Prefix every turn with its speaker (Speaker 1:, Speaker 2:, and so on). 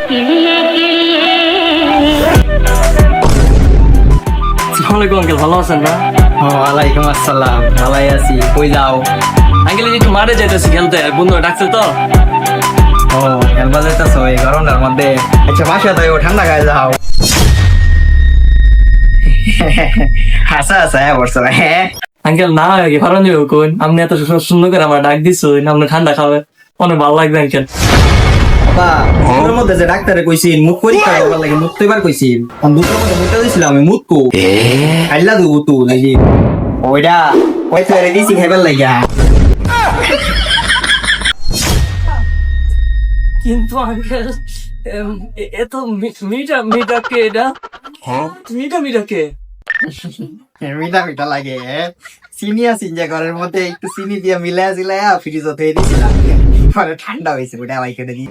Speaker 1: আসসালামু আলাইকুম আঙ্কেল, ভালো আছেন না?
Speaker 2: ওয়ালাইকুম আসসালাম, ভালাই আছি। কই যাও?
Speaker 1: আঙ্কেল একটু মাঠে যাইতেছি খেলতে, বন্ধু ডাকছে তো।
Speaker 2: ও, খেলবা যাইতেছো এই গরমের মধ্যে? আচ্ছা বাসা তো ঠান্ডা গায়ে যাও। হাসা হাসা বলছো হ্যাঁ।
Speaker 1: আঙ্কেল না আগে ফারন যাবো কোন, আপনি এত সুন্দর করে আমার ডাক দিচ্ছেন, আপনি ঠান্ডা খাবে অনেক ভালো লাগবে আঙ্কেল।
Speaker 2: বাবা দুটোর মধ্যে যে ডাক্তারে কইছিন মুখ পরীক্ষা করবার লাগে, মুখ তো এবার কইছিন দুটোর মধ্যে মুখটা দিয়েছিলাম আমি মুখ কো খাইলা দেবো তো নাকি ওইটা ওই তো দিছি খাইবার লাগিয়া।
Speaker 1: কিন্তু আঙ্কেল এত মিঠা মিঠা কে এটা? মিঠা মিঠা কে?
Speaker 2: মিঠা মিঠা লাগে, চিনি আছিন যে ঘরের মধ্যে একটু চিনি দিয়ে মিলাইয়া জিলাইয়া ফ্রিজে ধুয়ে দিয়েছিলাম, পরে ঠান্ডা হয়েছে ওটা আমাকে দিই।